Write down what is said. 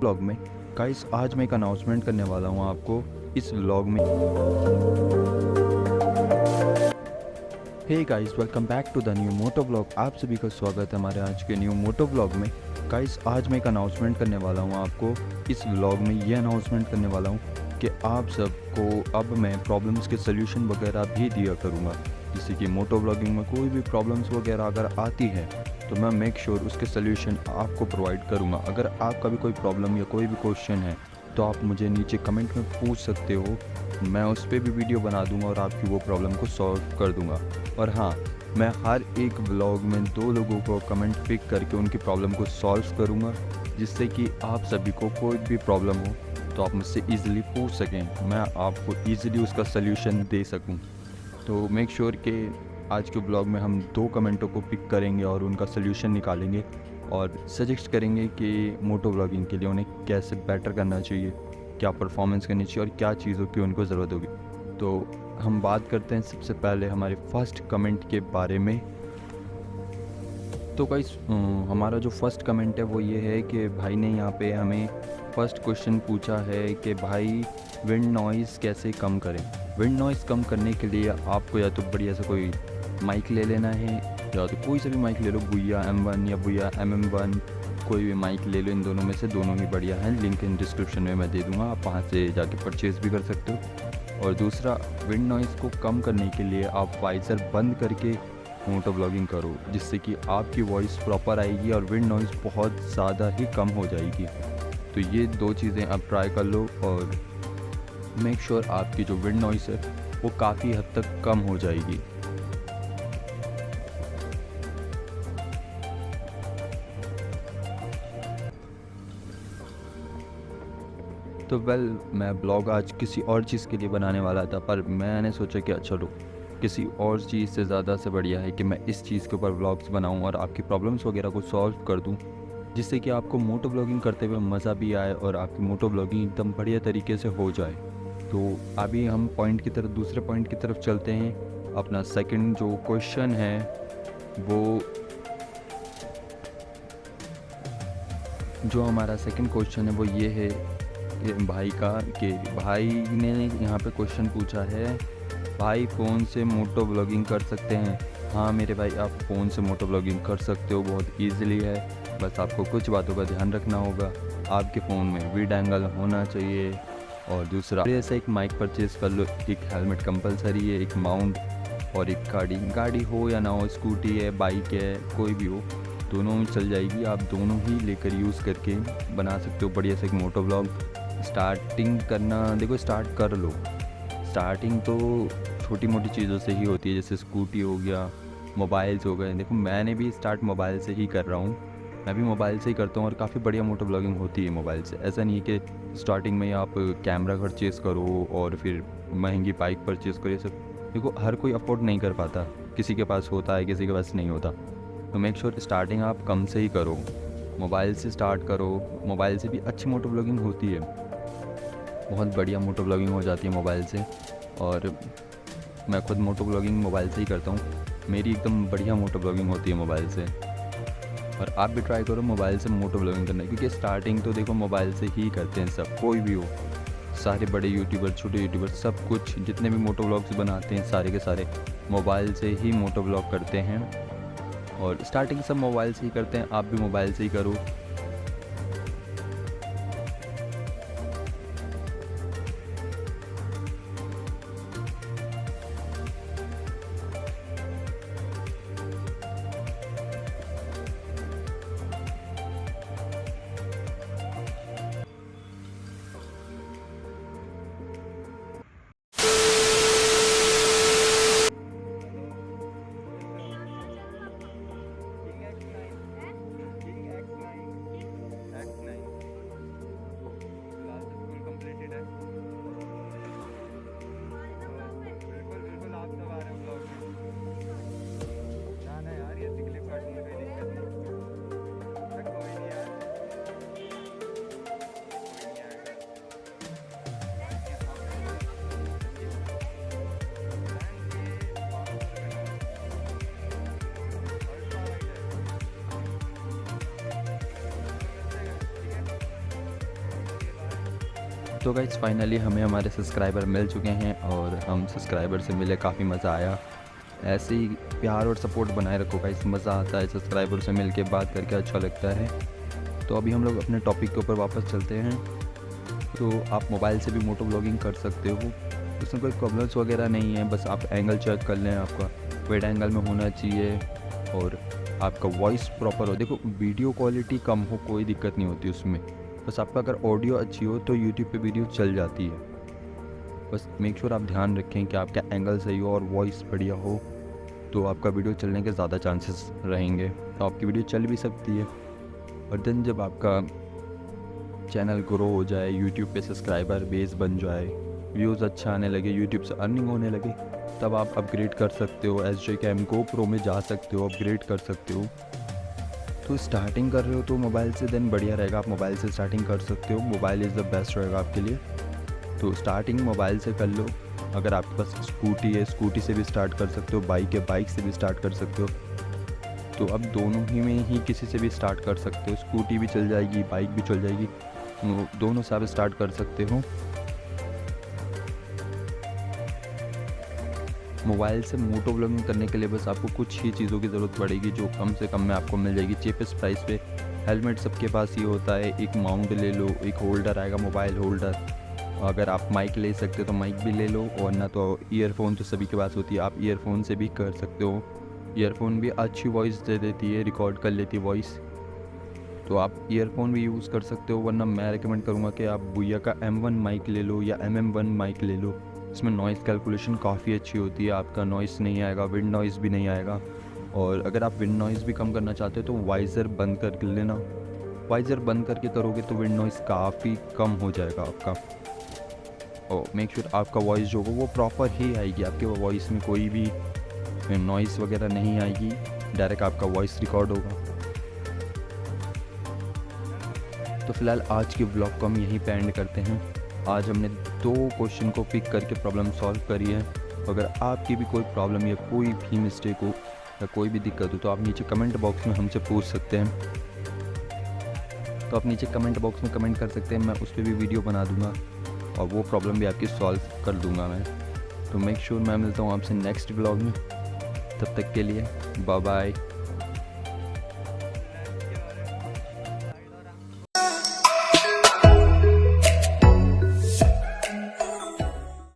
Vlog में। Guys आज मैं एक अनाउंसमेंट करने वाला हूँ आपको इस व्लॉग में। Hey guys, welcome back to the new moto vlog. आप सभी का स्वागत है हमारे आज के न्यू मोटो व्लॉग में। गाइस आज मैं एक अनाउंसमेंट करने वाला हूँ आपको इस व्लॉग में। ये अनाउंसमेंट करने वाला हूँ कि आप सबको अब मैं प्रॉब्लम्स के सल्यूशन वगैरह भी दिया करूँगा। जैसे कि मोटो व्लॉगिंग में कोई भी प्रॉब्लम्स वगैरह अगर आती है तो मैं मेक श्योर उसके सल्यूशन आपको प्रोवाइड करूँगा। अगर आपका भी कोई प्रॉब्लम या कोई भी क्वेश्चन है तो आप मुझे नीचे कमेंट में पूछ सकते हो, मैं उस पर भी वीडियो बना दूंगा और आपकी वो प्रॉब्लम को सॉल्व कर दूंगा। और हाँ, मैं हर एक व्लॉग में 2 लोगों को कमेंट पिक करके उनकी प्रॉब्लम को सॉल्व करूंगा, जिससे कि आप सभी को कोई भी प्रॉब्लम हो तो आप मुझसे ईज़िली पूछ सकें, मैं आपको ईज़िली उसका सल्यूशन दे सकूं। तो मेक श्योर कि आज के ब्लॉग में हम 2 कमेंटों को पिक करेंगे और उनका सल्यूशन निकालेंगे और सजेस्ट करेंगे कि मोटो व्लॉगिंग के लिए उन्हें कैसे बेटर करना चाहिए, क्या परफॉर्मेंस करनी चाहिए और क्या चीज़ों की उनको ज़रूरत होगी। तो हम बात करते हैं सबसे पहले हमारे फर्स्ट कमेंट के बारे में। तो गाइस हमारा जो फर्स्ट कमेंट है वो ये है कि भाई ने यहाँ पे हमें फर्स्ट क्वेश्चन पूछा है कि भाई विंड नॉइज़ कैसे कम करें। विंड नॉइज़ कम करने के लिए आपको या तो बढ़िया सा कोई माइक ले लेना है, या तो कोई सा भी माइक ले लो, बुया M1 या बुया MM1, कोई भी माइक ले लो। इन दोनों में से दोनों ही बढ़िया हैं। लिंक इन डिस्क्रिप्शन में मैं दे दूँगा, आप वहाँ से जाके परचेज़ भी कर सकते हो। और दूसरा, विंड नॉइज़ को कम करने के लिए आप वाइज़र बंद करके मोटो ब्लॉगिंग करो, जिससे कि आपकी वॉइस प्रॉपर आएगी और विंड नॉइज़ बहुत ज़्यादा ही कम हो जाएगी। तो ये 2 चीज़ें आप ट्राई कर लो और मेक श्योर आपकी जो विंड नॉइज़ है वो काफ़ी हद तक कम हो जाएगी। तो मैं ब्लॉग आज किसी और चीज़ के लिए बनाने वाला था, पर मैंने सोचा कि चलो किसी और चीज़ से ज़्यादा से बढ़िया है कि मैं इस चीज़ के ऊपर व्लॉग्स बनाऊं और आपकी प्रॉब्लम्स वगैरह को सॉल्व कर दूं, जिससे कि आपको मोटो ब्लॉगिंग करते हुए मज़ा भी आए और आपकी मोटो ब्लॉगिंग एकदम बढ़िया तरीके से हो जाए। तो अभी हम दूसरे पॉइंट की तरफ चलते हैं। अपना सेकंड जो क्वेश्चन है वो जो हमारा सेकंड क्वेश्चन है वो ये है भाई का, कि भाई ने यहाँ पे क्वेश्चन पूछा है, भाई फ़ोन से मोटो ब्लॉगिंग कर सकते हैं। हाँ मेरे भाई, आप फ़ोन से मोटो ब्लॉगिंग कर सकते हो, बहुत इजीली है। बस आपको कुछ बातों का ध्यान रखना होगा। आपके फ़ोन में विड एंगल होना चाहिए, और दूसरा ऐसा एक माइक परचेज़ कर लो, एक हेलमेट कंपलसरी है, एक माउंट और एक गाड़ी हो या ना हो, स्कूटी है, बाइक है, कोई भी हो, दोनों में चल जाएगी। आप दोनों ही लेकर यूज़ करके बना सकते हो बढ़िया से एक मोटो ब्लॉग। स्टार्टिंग करना, देखो स्टार्ट कर लो। स्टार्टिंग तो छोटी मोटी चीज़ों से ही होती है, जैसे स्कूटी हो गया, मोबाइल्स हो गए। देखो मैंने भी स्टार्ट मोबाइल से ही कर रहा हूँ, मैं भी मोबाइल से ही करता हूँ और काफ़ी बढ़िया मोटो ब्लॉगिंग होती है मोबाइल से। ऐसा नहीं है कि स्टार्टिंग में आप कैमरा परचेज़ करो और फिर महंगी बाइक परचेज़ करो। ये सब देखो हर कोई अफोर्ड नहीं कर पाता, किसी के पास होता है, किसी के पास नहीं होता। तो मेक श्योर स्टार्टिंग आप कम से ही करो, मोबाइल से स्टार्ट करो। मोबाइल से भी अच्छी मोटो ब्लॉगिंग होती है, बहुत बढ़िया मोटो ब्लॉगिंग हो जाती है मोबाइल से। और मैं खुद मोटो ब्लॉगिंग मोबाइल से ही करता हूँ, मेरी एकदम बढ़िया मोटो ब्लॉगिंग होती है मोबाइल से। और आप भी ट्राई करो मोबाइल से मोटो ब्लॉगिंग करना, क्योंकि स्टार्टिंग तो देखो मोबाइल से ही करते हैं सब, कोई भी हो, सारे बड़े यूट्यूबर, छोटे यूट्यूबर, सब कुछ जितने भी मोटो ब्लॉग्स बनाते हैं सारे के सारे मोबाइल से ही मोटो ब्लॉग करते हैं। और स्टार्टिंग सब मोबाइल से ही करते हैं, आप भी मोबाइल से ही करो। तो गाइस फाइनली हमें हमारे सब्सक्राइबर मिल चुके हैं और हम सब्सक्राइबर से मिले, काफ़ी मज़ा आया। ऐसे ही प्यार और सपोर्ट बनाए रखो गाइस, मज़ा आता है सब्सक्राइबर से मिल के बात करके, अच्छा लगता है। तो अभी हम लोग अपने टॉपिक के ऊपर वापस चलते हैं। तो आप मोबाइल से भी मोटो ब्लॉगिंग कर सकते हो, इसमें कोई प्रॉब्लम्स वगैरह नहीं है। बस आप एंगल चेक कर लें, आपका वाइड एंगल में होना चाहिए और आपका वॉइस प्रॉपर हो। देखो वीडियो क्वालिटी कम हो कोई दिक्कत नहीं होती उसमें, बस आपका अगर ऑडियो अच्छी हो तो यूट्यूब पे वीडियो चल जाती है। बस मेक श्योर आप ध्यान रखें कि आपका एंगल सही हो और वॉइस बढ़िया हो, तो आपका वीडियो चलने के ज़्यादा चांसेस रहेंगे। तो आपकी वीडियो चल भी सकती है। और देन जब आपका चैनल ग्रो हो जाए, यूट्यूब पे सब्सक्राइबर बेस बन जाए, व्यूज़ अच्छा आने लगे, यूट्यूब से अर्निंग होने लगे, तब आप अपग्रेड कर सकते हो, SJ Cam Go Pro में जा सकते हो, अपग्रेड कर सकते हो। तो स्टार्टिंग कर रहे हो तो मोबाइल से देन बढ़िया रहेगा, आप मोबाइल से स्टार्टिंग कर सकते हो। मोबाइल इज़ द बेस्ट रहेगा आपके लिए। तो स्टार्टिंग मोबाइल से कर लो। अगर आपके पास स्कूटी है, स्कूटी से भी स्टार्ट कर सकते हो, बाइक है, बाइक से भी स्टार्ट कर सकते हो। तो अब दोनों ही में ही किसी से भी स्टार्ट कर सकते हो, स्कूटी भी चल जाएगी, बाइक भी चल जाएगी, दोनों से आप स्टार्ट कर सकते हो। मोबाइल से मोटो ब्लॉगिंग करने के लिए बस आपको कुछ ही चीज़ों की ज़रूरत पड़ेगी जो कम से कम में आपको मिल जाएगी चीपेस्ट प्राइस पे। हेलमेट सबके पास ही होता है, एक माउंट ले लो, एक होल्डर आएगा, मोबाइल होल्डर। अगर आप माइक ले सकते हो तो माइक भी ले लो, और ना तो ईयरफोन तो सभी के पास होती है, आप ईयरफोन से भी कर सकते हो। ईयरफोन भी अच्छी वॉइस दे देती है, रिकॉर्ड कर लेती है वॉइस, तो आप ईयरफोन भी यूज़ कर सकते हो। वरना मैं रिकमेंड करूँगा कि आप बुया का M1 माइक ले लो या MM1 माइक ले लो। इसमें नॉइज़ कैलकुलेशन काफ़ी अच्छी होती है, आपका नॉइज़ नहीं आएगा, विंड नॉइज़ भी नहीं आएगा। और अगर आप विंड नॉइज़ भी कम करना चाहते हो तो वाइज़र बंद कर लेना। वाइज़र बंद करके करोगे तो विंड नॉइज़ काफ़ी कम हो जाएगा आपका। और मेक श्योर आपका वॉइस जो होगा वो प्रॉपर ही आएगी, आपके वॉइस में कोई भी नॉइज़ वगैरह नहीं आएगी, डायरेक्ट आपका वॉइस रिकॉर्ड होगा। तो फिलहाल आज के ब्लॉग को हम यहीं पे एंड करते हैं। आज हमने 2 क्वेश्चन को पिक करके प्रॉब्लम सॉल्व करी है। अगर आपकी भी कोई प्रॉब्लम या कोई भी मिस्टेक हो या कोई भी दिक्कत हो तो आप नीचे कमेंट बॉक्स में हमसे पूछ सकते हैं। तो आप नीचे कमेंट बॉक्स में कमेंट कर सकते हैं, मैं उस पर भी वीडियो बना दूंगा और वो प्रॉब्लम भी आपकी सॉल्व कर दूंगा मैं। तो मेक श्योर मैं मिलता हूँ आपसे नेक्स्ट ब्लॉग में, तब तक के लिए बाय बाय।